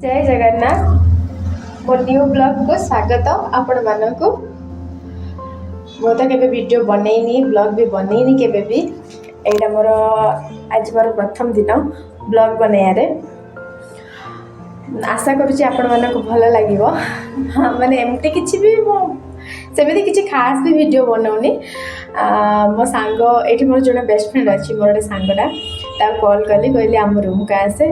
जय जगन्नाथ मो new blog को स्वागत आपण मानक मो तो केबे वीडियो बनैनी ब्लॉग भी बनैनी केबे भी एटा मोर आज मोर प्रथम दिन ब्लॉग बनैयारे आशा करूची आपण मानक भल लागिवो माने एमते किछि भी मो सेମିତି କିଛି खास भी वीडियो बनाउनी मो सांग एठी मोर जने बेस्ट फ्रेंड अछि मोर एक सांगटा ता कॉल कली कहली हम रूम का आसे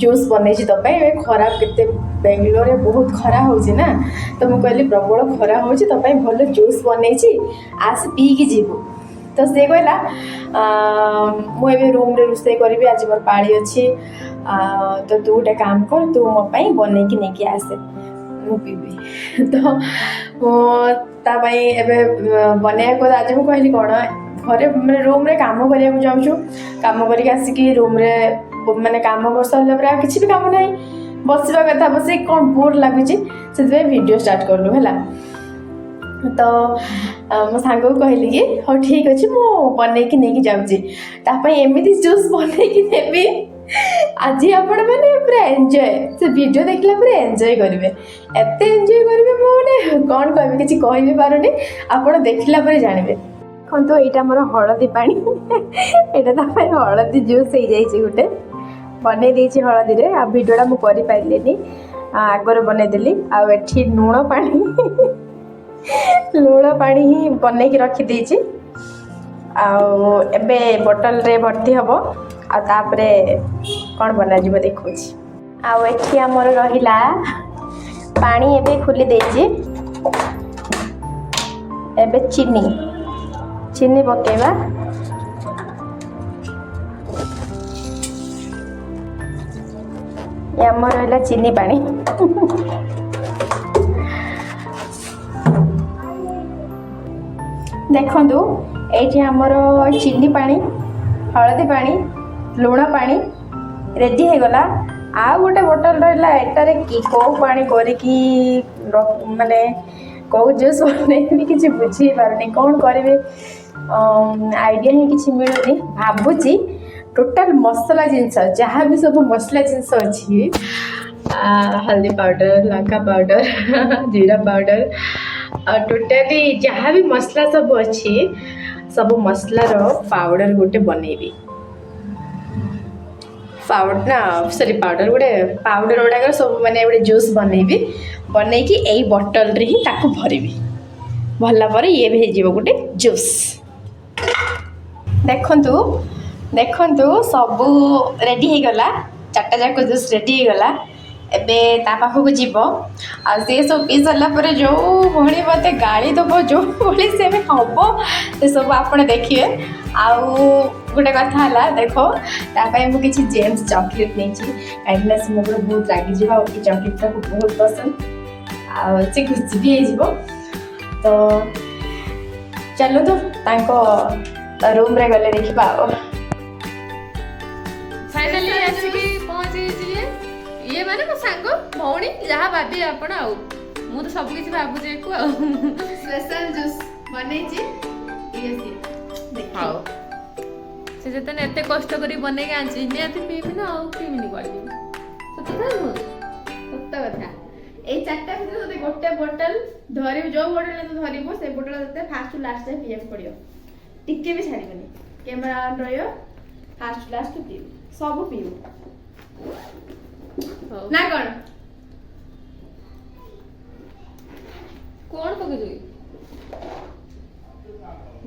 जूस बनै तो खरा के बेंगलोर में बहुत खरा हो ना तो मुझे कहली प्रबल खरा हो तो भल जूस बनै आस पीकी जीवु तो सी कहला मुझे रूम रे रोसे करी आज मोर पाड़ी अच्छी तो तू गोटे काम कर तू मो बन की नहीं आसे मु पीबी तो बनया को आज मुझे कहली कौन घरे मैंने रूम रे काम करिया जाऊँ काम करके आसिकी रूम रे माने काम कर सारा पर किसी भी काम नहीं बसवा कथा बस कौन बोर लगुच से वीडियो स्टार्ट कलु है तो मो सांग को कहली कि हाँ ठीक अच्छे मु बन की नहीं जाऊँगी एमती जूस बन नेबी आज आपण मैंने पूरा एंजॉय से वीडियो देखला पूरा एंजॉय करेंगे एत एंजॉय करेंगे मैंने कौन कह कि कह भी पारुनी आप देखला जानवे कौन तो यहाँ मोर हलदी पानी यहाँ हलदी जूस हो जाए गोटे बन हलदी रे आ वीडियोटा मुझे पारे आगर बनईदेली आठी लुण पानी लुण पानी ही बन की रखीदे आबे बोतल रे भर्ती हम आतापरे कौन बना जी देखो आठी आमर रहा पानी एबे खुली देछि एबे चीनी चीनी पकेबा आमर रहा चीनी पानी देखंतु एठी आमर चीनी पानी हलदी पानी लुण पानी रेडी हो गला आ गोटे बोतल रहा एटारे कि कौ पानी करिकी माने कौ जूस बनेबी किसी बुझी पारुनी कौन करेंगे आइडिया ही किसी मिलूनी भावुची टोटाल मसला जिनस जहाँ भी सब मसला जिनस अच्छी हल्दी पाउडर लंका पाउडर जीरा पाउडर टोटाली जहाँ भी मसला सब अच्छी सब मसलार पाउडर गोटे बनैबी पाउडर ना सॉरी पाउडर गोटे पाउडर गुड़ाक सब मैंने गोटे जूस बनैबी बनैकी यही बोतल रे ही ताकू भरबी भरला पर ये भी हो गोटे जूस देखंतु देखंतु सबू रेडी हो गला चार्टा जाक जूस रेडी हो गला एबे ता पाखक जीव आ से सब पी सारा पर जो भणी मत गाड़ी दब जो भली से हम से सब आप देखिए आउ गोटे कथा है देख तापाई मुझे किसी जेम्स चॉकलेट नहीं कहीं से मुझे बहुत रागिज चॉकलेट को बहुत पसंद से खुशी भी हो तो चलो तो रूम रे गले देखा फाइनली आसिकी पहुंची ये माने मो सांग भौणी जहाँ भाभी आपण आउ मु तो सब किछि भाबुजे को स्पेशल जूस बनेछि ये देखाओ से जतन एते कष्ट करी बने के आंची नियाती पीबी ना आउ पीबिनी पड़बी सत कथा ए चारटा भीतर तते गोटे बोतल धरि जो बोतल तो धरिबो से बोतल तते फास्ट लास्ट पे पिए पड़ियो टिके भी छाड़ीबनी कैमरा ऑन रहियो फास्ट लास्ट पियो सब पियो ना कौन कौन पके जोई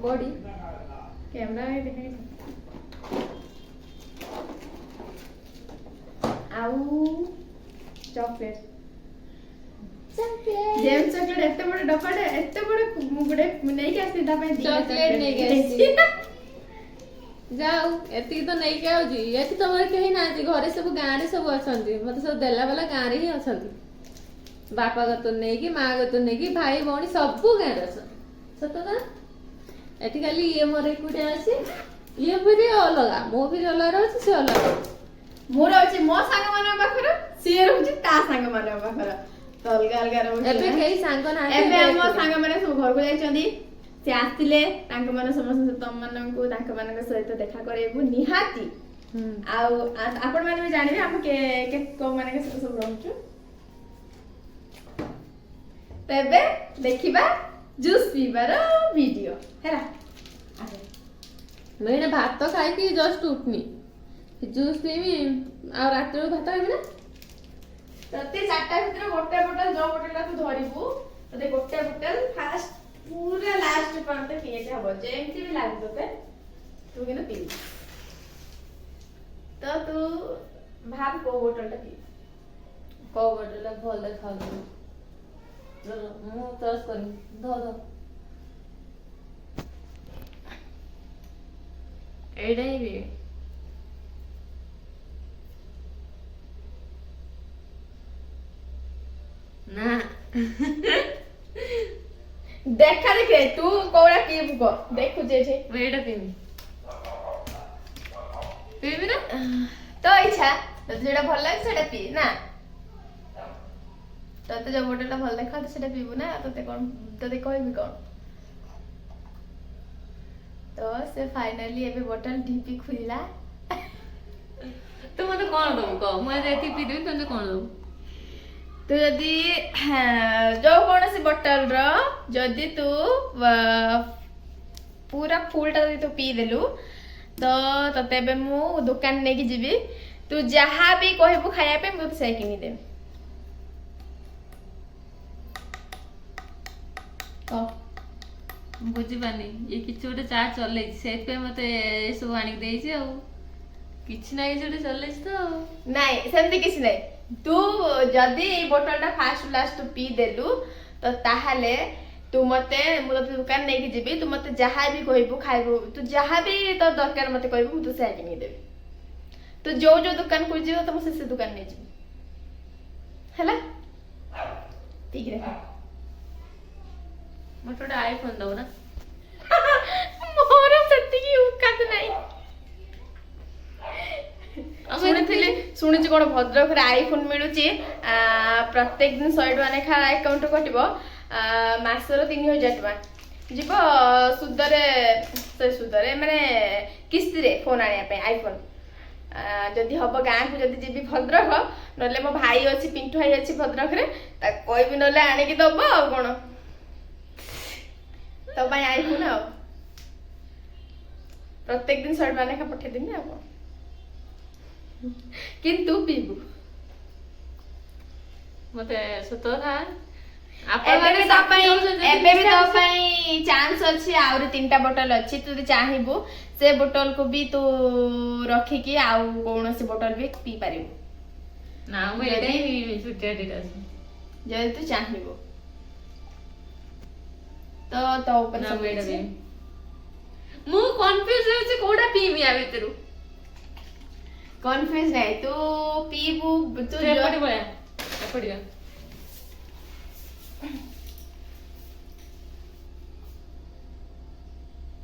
बॉडी कैमरा में देखे आउ चॉकलेट जेम चॉकलेट एते बड़े डब्बाटे एते बड़े गुडे नै के आसी ता पे चॉकलेट नै के आसी जाऊ एति तो नहीं के आउजी एति तो मोर कहीं ना घरे सब गाँ रे सब अछंती मते सब देला वाला गाँ रे ही अछंती बापा गत नहीं कि माँ गत नहीं कि भाई भौणी सब गाँ रे अछन सत ना एति खाली ये मोर एकुटे आसी ये भी अलगा मो भी अलग रहछि से अलग मोर अछि मो संग माने पाखर से रहछि ता संग माने पाखर तो अलगा अलगा रहछि एबे केही संग ना एबे हम संग माने सब घर को जाइछंदी से आस्तिले तांक माने समस्त तुम मानन को तांक मानन सहित देखा करेबु निहाती ଆଉ ଆପଣ ମାନେ ବି ଜାଣିବେ ଆମେ କୋଉ ମାନଙ୍କ ସହିତ ସବୁ ରହୁଛୁ। ତ ଏବେ ଦେଖିବା ଜୁସ୍ ପିଇବାର ଭିଡିଓ ହେଲା। ମୁଁ ଏଇନା ଭାତ ଖାଇକି ଜଷ୍ଟ ଉଠିନି, ଜୁସ୍ ପିଇବି। ଆଉ ରାତିରେ ଭାତ ଖାଇବି ନା। ତତେ 4ଟା ଭିତରେ ଗୋଟେ ବୋଟଲ ଯୋଉ ବୋଟଲଟା ତୁ ଧରିବୁ ତତେ ଗୋଟେ ବୋଟଲ ଫାଷ୍ଟ ପୁରା ଲାଷ୍ଟ ପର୍ଯ୍ୟନ୍ତ ପିଇତେ ହବ, ଯେମିତି ବି ଲାଗୁ ତତେ ତୁ କିନ୍ତୁ ପିଇବୁ। ତ ତୁ ଭାବ କୋଉ ବୋଟଲଟା ପିଇବୁ। କୋଉ ବୋଟଲଟା ଭଲ ଦେଖାଯାଉଛି ମୁଁ ଚଏସ୍ କରିବି। ଏଇଟା ହିଁ ପିଇବି। ନା ଦେଖା ଦେଖେ ତୁ କୋଉଟା ପିଇବୁ କହ, ଦେଖୁଛି ଏଠି। ମୁଁ ଏଇଟା ପିଇବି। ପିଇବି ନା। ତୋ ଇଚ୍ଛା, ତତେ ଯୋଉଟା ଭଲ ଲାଗେ ସେଇଟା ପିଇ ନା। ତତେ ଯୋଉ ବୋଟଲଟା ଭଲ ଦେଖାଉଛି ସେଇଟା ପିଇବୁ ନା, ତତେ କହିବି କଣ। ତ ସେ ଫାଇନାଲି ଏବେ ବୋଟଲ ଢିପି ଖୁଲିଲା। ତୁ ମତେ କଣ ଦବୁ କହ, ମୁଁ ଆଜି ଏତିକି ପିଇଦେବି, ତୁ କଣ ଦବୁ? ତୁ ଯଦି ଯୋଉ କୌଣସି ବୋଟଲର ଯଦି ତୁ ପୁରା ଫୁଲଟା ଯଦି ତୁ ପିଇଦେଲୁ ତ ତତେ ଏବେ ମୁଁ ଦୋକାନ ନେଇକି ଯିବି। ତୁ ଯାହା ବି କହିବୁ ଖାଇବା ପାଇଁ ମୁଁ ତତେ ସେଇଆ କିଣିଦେବି। ମୁଁ ବୁଝିପାରୁନି, ଇଏ କିଛି ଗୋଟେ ଚା ଚଲେଇଛି, ସେଇଥିପାଇଁ ମତେ ଏସବୁ ଆଣିକି ଦେଇଛି। ଆଉ କିଛି ନା କିଛି ଗୋଟେ ଚଲେଇଛି ତ ଆଉ। ନାଇଁ ସେମିତି କିଛି ନାହିଁ। ତୁ ଯଦି ଏଇ ବୋଟଲଟା ଫାଷ୍ଟ ଲାଷ୍ଟ ତୁ ପିଇଦେଲୁ ତ ତାହେଲେ ତୁ ମତେ, ମୁଁ ତତେ ଦୋକାନ ନେଇକି ଯିବି, ତୁ ମତେ ଯାହା ବି କହିବୁ ଖାଇବୁ, ତୁ ଯାହା ବି ତୋର ଦରକାର ମତେ କହିବୁ, ମୁଁ ତୁ ସେଇଆ କିଣିକି ଦେବି। ତୁ ଯୋଉ ଦୋକାନକୁ ଯିବ ତ ମୁଁ ସେ ଦୋକାନ ନେଇଯିବି ହେଲା। ଠିକ ଦେଖ ମତେ ଗୋଟେ ଆଇଫୋନ ଦବୁ ନା। ମୋର ସେତିକି ଉକାତ ନାହିଁ। ଶୁଣିଛି କଣ ଭଦ୍ରକରେ ଆଇଫୋନ ମିଳୁଛି, ପ୍ରତ୍ୟେକ ଦିନ 100 ଟଙ୍କା ଲେଖା ଆକାଉଣ୍ଟରୁ କଟିବ, ମାସର 3000 ଟଙ୍କା ଯିବ ସୁଧରେ ମାନେ କିସ୍ତିରେ ଫୋନ ଆଣିବା ପାଇଁ ଆଇଫୋନ। ଯଦି ହବ ଗାଁକୁ ଯଦି ଯିବି ଭଦ୍ରକ, ନହେଲେ ମୋ ଭାଇ ଅଛି ପିଣ୍ଟୁ ଭାଇ ଅଛି ଭଦ୍ରକରେ, ତାକୁ କହିବି ନହେଲେ ଆଣିକି ଦବ। ଆଉ କଣ ତୋ ପାଇଁ ଆଇଫୋନ ଆଉ ପ୍ରତ୍ୟେକ ଦିନ 100 ଟଙ୍କା ଲେଖା ପଠେଇଦେବି। ଆଉ କଣ କିନ୍ତୁ ପିଇବୁ। ମତେ ସତ କଥା ଏବେ ବି ତୋ ପାଇଁ ଚାନ୍ସ ଅଛି, ଆହୁରି 3ଟା ବୋଟଲ ଅଛି। ତୁ ଯଦି ଚାହିଁବୁ ସେ ବୋଟଲକୁ ବି ତୁ ରଖିକି ଆଉ କୌଣସି ବୋଟଲ ବି ପିଇ ପାରିବୁ। ନା ମୁଁ ଏଇଟା ହିଁ ଛୁଟିଆ ଦିଟା ଅଛି। ଯଦି ତୁ ଚାହିଁବୁ ତ ତୋ ଉପରେ ସବୁ ଅଛି। ମୁଁ କନଫ୍ୟୁଜ ହେଉଛି କୋଉଟା ପିଇବି ଆ ଭିତରୁ। କନଫ୍ୟୁଜ ନାହିଁ, ତୁ ପିଇବୁ। ତୁ ଏପଟେ ପଳା, ଏପଟେ ଯା।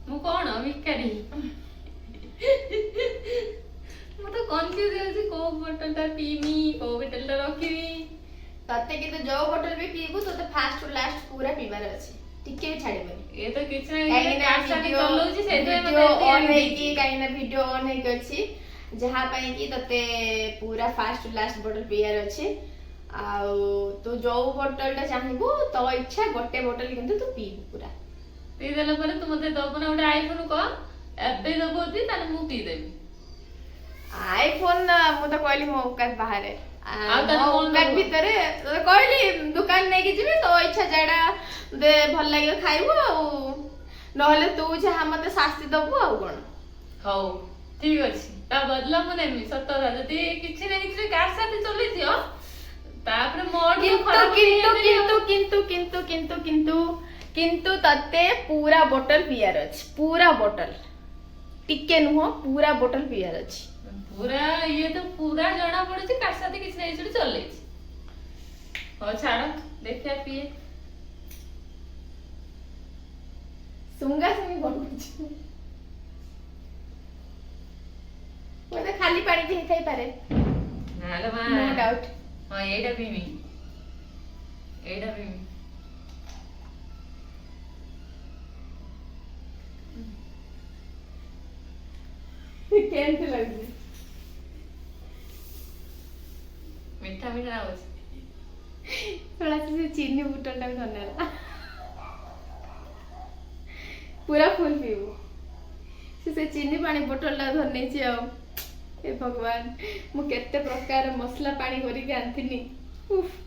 ମୁଁ କଣ ଭିକାରୀ? ମୁଁ ତ କନଫ୍ୟୁଜ ହେଉଛି କୋଉ ବୋଟଲଟା ପିଇବି, କୋଉ ବୋଟଲଟା ରଖିବି। ତତେ କିନ୍ତୁ ଯୋଉ ବୋଟଲ ବି ପିଇବୁ ତତେ ଫାଷ୍ଟ ଟୁ ଲାଷ୍ଟ ପୁରା ପିଇବାର ଅଛି, ଟିକେ ବି ଛାଡ଼ିବନି। ଏ ତ କିଛି ନାହିଁ, ଚଲଉଛି ଭିଡିଓ ଅନ୍ ହେଇକି, କାହିଁକି ନା ଭିଡିଓ ଅନ୍ ହେଇକି ଅଛି, ଯାହା ପାଇଁ କି ତତେ ପୁରା ଫାଷ୍ଟ ଟୁ ଲାଷ୍ଟ ବୋଟଲ ପିଇବାର ଅଛି। ଆଉ ତୁ ଯୋଉ ବୋଟଲଟା ଚାହିଁବୁ ତୋ ଇଚ୍ଛା, ଗୋଟେ ବୋଟଲ କିନ୍ତୁ ତୁ ପିଇବୁ ପୁରା। ପିଇଦେଲା ପରେ ତୁ ମତେ ଦବୁ ନା ଗୋଟେ ଆଇଫୋନ କହ, ଏବେ ଦବୁ ଯଦି ତାହେଲେ ମୁଁ ପିଇଦେବି। ଆଇଫୋନ ମୁଁ ତ କହିଲି ମୋ ଔକାତ ବାହାରେ, ଆଉ ତାହେଲେ ଔକାତ ଭିତରେ କହିଲି ଦୋକାନ ନେଇକି ଯିବି, ତୋ ଇଚ୍ଛା ଯାହା ଭଲ ଲାଗିବ ଖାଇବୁ, ଆଉ ନହେଲେ ତୁ ଯାହା ମତେ ଶାସ୍ତି ଦବୁ। ଆଉ କଣ ହଉ ଠିକ ଅଛି, ତା ବଦଲା ମୁଁ ନେବି। ସତ କଥା, ଯଦି କିଛି ନା କିଛି କାହା ସାଥେ ଚଲେଇଥିବ ତାପରେ କିନ୍ତୁ ତତେ ପୁରା ବୋଟଲ ପିଇବାର ଅଛି, ପୁରା ବୋଟଲ, ଟିକେ ନୁହଁ ପୁରା ବୋଟଲ ପିଇବାର ଅଛି। ପୁରା ଇଏ ତ ପୁରା ଜଣା ପଡୁଛି କାହା ସାଥେ କିଛି ନା କିଛି ଚଲେଇଛି। ହଉ ଛାଡ, ଦେଖିଆ ପିଏ। ସୁଙ୍ଗା ସୁଙ୍ଗି କରୁଛି, ବୋଧେ ଖାଲି ପାଣି ବି ହେଇଥାଇପାରେ। No doubt. ହଁ ଏଇଟା ପିଇବି, ଏଇଟା ପିଇବି। କେମିତି ଲାଗୁଛି? ମିଠା ମିଠା ଲାଗୁଛି। थोड़ा से चीनी बोतल टाइम धरनेला पूरा फुल पीबू से चीनी पानी बोतल टा धर नहीं आ हे भगवान मु केते प्रकार मसला पानी करी आंथिनी उफ